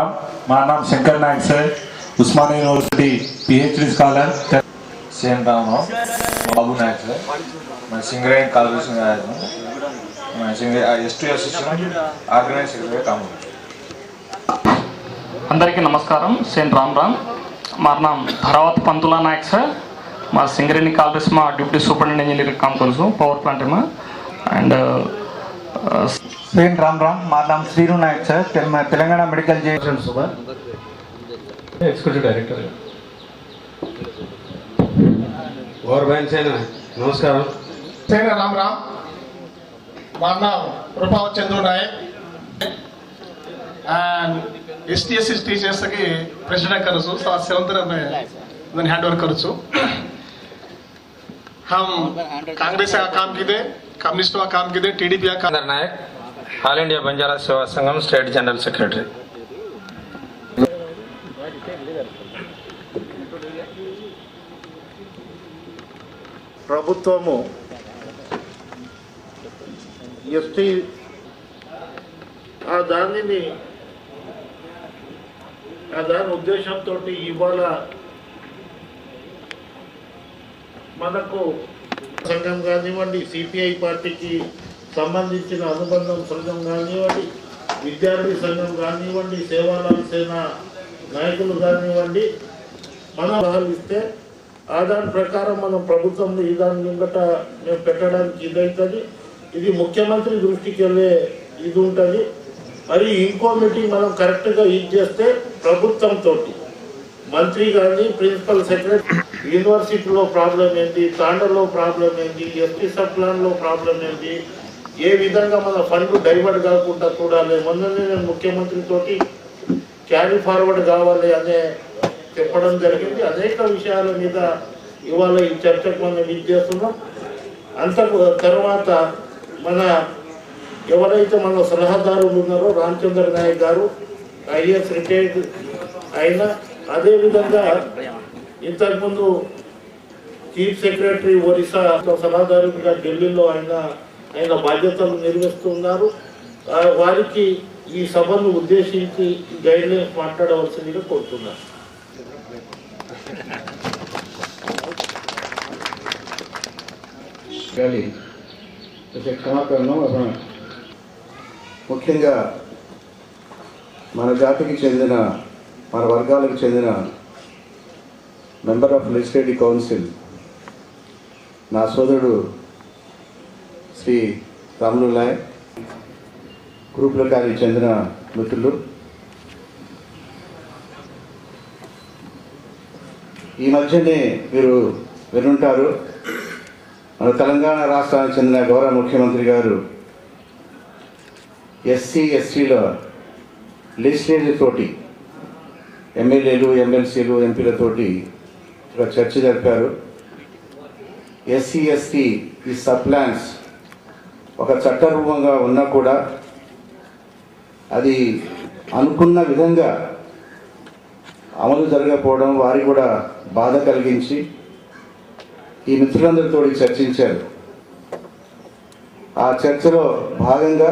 मेरा नाम Shankar Nayak sir, Osmania university PhD scholar. Sen Ram Babu Nayak sir, मैं सिंगरेन कॉलेज में आया हूँ। मैं S2 एसोसिएशन ऑर्गेनाइज सेक्रेटरी काम करता हूँ। అందరికీ నమస్కారం। సేన్ రామ్ రామ్ మారు నామ్ ధరావత్ పంతులా నాయక్ సార్, మా సింగరేణి కాలేజ్ మా డిప్యూటీ సూపరింటెండెంట్ ఇంజనీరింగ్ काम करूँ पावर प्लांट में एंड सेन राम राम मार नाम श्रीनु नायक सर, मैं तेलंगाना मेडिकल एग्जीक्यूटिव डायरेक्टर और बहन सेना नमस्कार। सेना राम राम मार नाम प्रभावत चंद्र नायक एंड STS टीचर्स की प्रेसिडेंट करूँ 7th में हैंड ओवर करूँ। हम कांग्रेस का काम किए, कम्युनिस्ट का काम किए, TDP का काम। नायक ऑल इंडिया बंजारा सेवा संघम स्टेट जनरल सेक्रेटरी। ప్రభుత్వము ఎస్టీ దాని ఉద్దేశంతో ఇవాళ మనకు సంఘం కానివ్వండి, సిపిఐ పార్టీకి సంబంధించిన అనుబంధం సంఘం కానివ్వండి, విద్యార్థి సంఘం కానివ్వండి, సేవాలాల్ సేన నాయకులు కానివ్వండి, మనం ఇస్తే దాని ప్రకారం మనం ప్రభుత్వంలో ఈ దాని ముంగట మేము పెట్టడానికి ఇదవుతుంది. ఇది ముఖ్యమంత్రి దృష్టికి వెళ్ళే ఇది ఉంటుంది. మరి ఇంకో మీటింగ్ మనం కరెక్ట్గా ఇది చేస్తే ప్రభుత్వంతో మంత్రి కానీ, ప్రిన్సిపల్ సెక్రటరీ, యూనివర్సిటీలో ప్రాబ్లం ఏంటి, తాండలో ప్రాబ్లం ఏంటి, ఎస్టీ సబ్ ప్లాన్లో ప్రాబ్లం ఏంటి, ఏ విధంగా మన ఫండ్ డైవర్ట్ కాకుండా చూడాలి. మొన్ననే నేను ముఖ్యమంత్రితోటి క్యారీ ఫార్వర్డ్ కావాలి అనే చెప్పడం జరిగింది. అనేక విషయాల మీద ఇవాళ ఈ చర్చకు మనం ఇది చేస్తున్నాం. అంత తర్వాత మన ఎవరైతే మన సలహాదారులు ఉన్నారో రామచంద్ర నాయక్ గారు IAS రిటైర్డ్ అయినా, అదేవిధంగా ఇంతకుముందు చీఫ్ సెక్రటరీ ఒరిస్సా సలహాదారుగా ఢిల్లీలో ఆయన బాధ్యతలు నిర్వహిస్తున్నారు. వారికి ఈ సభను ఉద్దేశించి గైడ్లైన్స్ మాట్లాడవలసిందిగా కోరుతున్నారు. ముఖ్యంగా మన జాతికి చెందిన, మన వర్గాలకు చెందిన మెంబర్ ఆఫ్ లెజిస్లేటివ్ కౌన్సిల్ నా సోదరుడు శ్రీ రాములు నాయక్, గ్రూపులకానికి చెందిన మిత్రులు, ఈ మధ్యనే మీరు వినుంటారు, మన తెలంగాణ రాష్ట్రానికి చెందిన గౌరవ ముఖ్యమంత్రి గారు SC/STల లెజిస్లేటివ్ తోటి, ఎమ్మెల్యేలు, MLCలు, ఎంపీలతోటి ఒక చర్చ జరిపారు. SC/ST ఈ సబ్ ప్లాన్స్ ఒక చట్టరూపంగా ఉన్నా కూడా అది అనుకున్న విధంగా అమలు జరగకపోవడం వారికి కూడా బాధ కలిగించి ఈ మిత్రులందరితో చర్చించారు. ఆ చర్చలో భాగంగా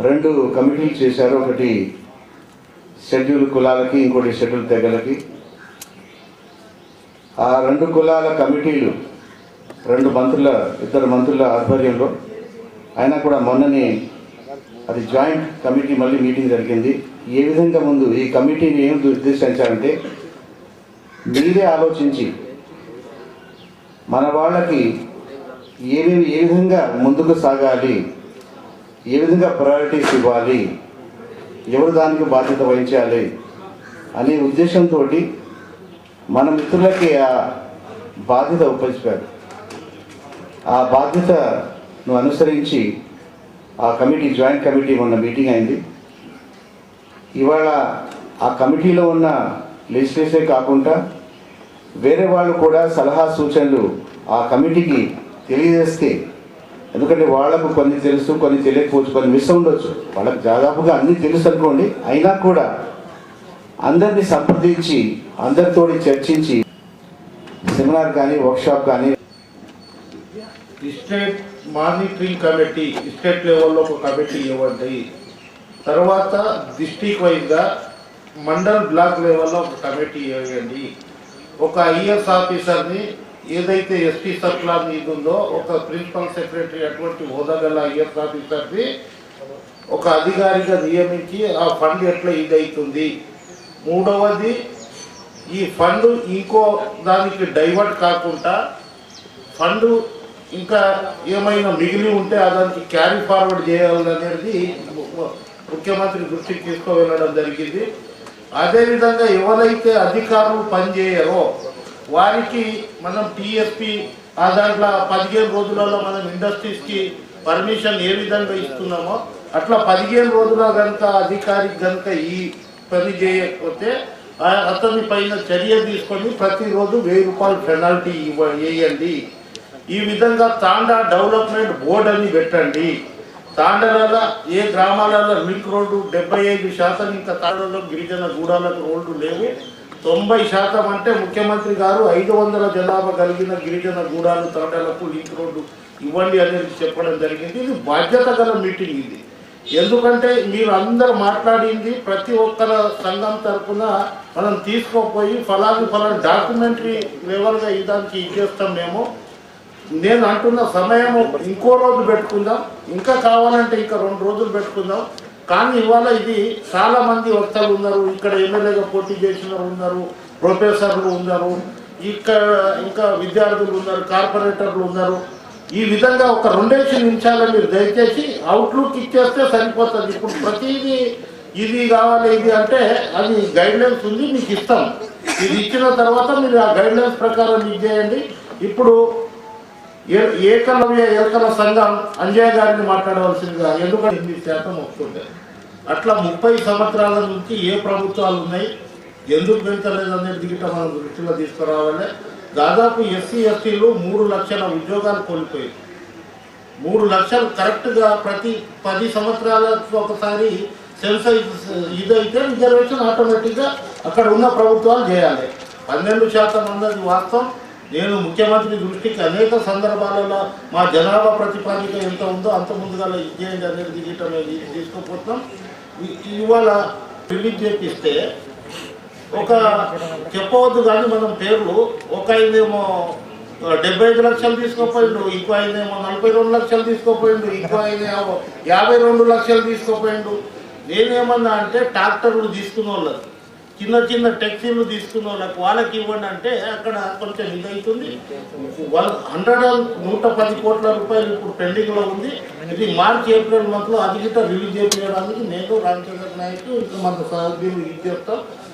2 కమిటీలు చేశారు. ఒకటి షెడ్యూల్ కులాలకి, ఇంకోటి షెడ్యూల్ తెగలకి. ఆ 2 కులాల కమిటీలు 2 మంత్రుల ఆధ్వర్యంలో అయినా కూడా మొన్ననే అది జాయింట్ కమిటీ మళ్ళీ మీటింగ్ జరిగింది. ఏ విధంగా ముందు ఈ కమిటీని ఏం ఉద్దేశించారంటే, మీరే ఆలోచించి మన వాళ్ళకి ఏ విధంగా ముందుకు సాగాలి, ఏ విధంగా ప్రయారిటీస్ ఇవ్వాలి, ఎవరు దానికి బాధ్యత వహించాలి అనే ఉద్దేశంతో మన మిత్రులకి ఆ బాధ్యత ఉపయోగించారు. ఆ బాధ్యతను అనుసరించి ఆ కమిటీ, జాయింట్ కమిటీ మొన్న మీటింగ్ అయింది. ఇవాళ ఆ కమిటీలో ఉన్న లెజిస్లేటివ్ కాకుండా వేరే వాళ్ళు కూడా సలహా సూచనలు ఆ కమిటీకి తెలియజేస్తే, ఎందుకంటే వాళ్ళకు కొన్ని తెలుసు, కొన్ని తెలియకపోవచ్చు, కొన్ని మిస్ ఉండొచ్చు. వాళ్ళకి దాదాపుగా అన్నీ తెలుసు అనుకోండి, అయినా కూడా అందరినీ సంప్రదించి అందరితో చర్చించి సెమినార్ కానీ, వర్క్షాప్ కానీ, స్టేట్ మానిటరింగ్ కమిటీ, స్టేట్ లెవెల్లో ఒక కమిటీ ఇవ్వండి. తర్వాత డిస్ట్రిక్ట్ వైజ్గా మండల్ బ్లాక్ లెవెల్లో ఒక కమిటీ వేయండి. ఒక ఐఎస్ ఆఫీసర్ని ఏదైతే ఎస్టీ సర్కులర్ ఇది ఉందో ఒక ప్రిన్సిపల్ సెక్రటరీ అటువంటి హోదా గల ఐఎస్ ఆఫీసర్ని ఒక అధికారిగా నియమించి ఆ ఫండ్ ఎట్లా ఇదవుతుంది. మూడవది ఈ ఫండ్ ఇంకో దానికి డైవర్ట్ కాకుండా ఫండ్ ఇంకా ఏమైనా మిగిలి ఉంటే దానికి క్యారీ ఫార్వర్డ్ చేయాలనేది ముఖ్యమంత్రి దృష్టికి తీసుకువెళ్ళడం జరిగింది. అదేవిధంగా ఎవరైతే అధికారులు పనిచేయరో వారికి మనం టీఎస్పీ దాంట్లో 15 రోజులలో మనం ఇండస్ట్రీస్కి పర్మిషన్ ఏ విధంగా ఇస్తున్నామో అట్లా 15 రోజుల కనుక అధికారికి కనుక ఈ పని చేయకపోతే అతని పైన చర్య తీసుకొని ప్రతిరోజు 1000 రూపాయలు పెనాల్టీ వేయండి. ఈ విధంగా తాండా డెవలప్మెంట్ బోర్డు అని పెట్టండి. తాండాలలో ఏ గ్రామాలలో లింక్ రోడ్డు 75% ఇంకా తాండాలో గిరిజన గూడాలకు రోడ్డు లేవు. 90% అంటే ముఖ్యమంత్రి గారు 500 జనాభా కలిగిన గిరిజన గూడాలు తాండాలకు లింక్ రోడ్డు ఇవ్వండి అనేది చెప్పడం జరిగింది. ఇది బాధ్యత గల మీటింగ్ ఇది. ఎందుకంటే మీరు అందరూ మాట్లాడింది ప్రతి ఒక్కరి సంఘం తరఫున మనం తీసుకోపోయి ఫలాని డాక్యుమెంటరీ లెవెల్గా ఇదానికి ఇచ్చేస్తాం మేము. నేను అంటున్న సమయం ఇంకో రోజు పెట్టుకుందాం, ఇంకా కావాలంటే ఇంకా 2 రోజులు పెట్టుకుందాం. కానీ ఇవాళ ఇది చాలామంది వక్తలు ఉన్నారు, ఇక్కడ ఎమ్మెల్యేగా పోటీ చేసిన ఉన్నారు, ప్రొఫెసర్లు ఉన్నారు, ఇక్కడ ఇంకా విద్యార్థులు ఉన్నారు, కార్పొరేటర్లు ఉన్నారు. ఈ విధంగా ఒక 2 నిమిషాలు మీరు దయచేసి అవుట్లుక్ ఇచ్చేస్తే సరిపోతుంది. ఇప్పుడు ప్రతిదీ ఇది కావాలి ఇది అంటే అది గైడ్లైన్స్ ఉంది, మీకు ఇస్తాం. ఇది ఇచ్చిన తర్వాత మీరు ఆ గైడ్లైన్స్ ప్రకారం ఇది చేయండి. ఇప్పుడు ఏకలవ్య ఎలకల సంఘం అంజయ్ గారిని మాట్లాడవలసిందిగా, ఎందుకంటే 8% వస్తుంది. అట్లా 30 సంవత్సరాల నుంచి ఏ ప్రభుత్వాలు ఉన్నాయి, ఎందుకు పెంచలేదు అనేది గిట్ట మనం దృష్టిలో తీసుకురావాలి. దాదాపు ఎస్సీ ఎస్టీలు 3 లక్షల ఉద్యోగాలు కోల్పోయాయి. 3 లక్షలు కరెక్ట్గా ప్రతి 10 సంవత్సరాలకు ఒకసారి సెన్సైజ్ ఇదైతే రిజర్వేషన్ ఆటోమేటిక్గా అక్కడ ఉన్న ప్రభుత్వాలు చేయాలి. 12% అన్నది వాస్తవం. నేను ముఖ్యమంత్రి దృష్టికి అనేక సందర్భాలలో మా జనాభా ప్రతిపాదిక ఎంత ఉందో అంత ముందుగా ఇచ్చేయండి అనేది గిట్ట మేము తీసుకుపోతాం. ఇవాళ రిలీజ్ చేపిస్తే ఒక చెప్పవద్దు కానీ మనం పేర్లు, ఒక ఆయనేమో 75 లక్షలు తీసుకోపోయిండు, ఇంకో ఆయనేమో 42 లక్షలు తీసుకోపోయిండు, ఇంకో ఆయనేమో 52 లక్షలు తీసుకోపోయిండు. నేనేమన్నా అంటే ట్రాక్టర్లు తీసుకున్న వాళ్ళకి, చిన్న ట్యాక్సీలు తీసుకున్న వాళ్ళకి ఇవ్వండి అంటే అక్కడ కొంచెం ఇదవుతుంది. 110 కోట్ల రూపాయలు ఇప్పుడు పెండింగ్లో ఉంది. ఇది మార్చ్ ఏప్రిల్ మంత్లో అది గిట్ట రిలీజ్ చేయడానికి నేను రామచంద్ర నాయక్ ఇంకా మన సభ్యులు ఇది చేస్తాం.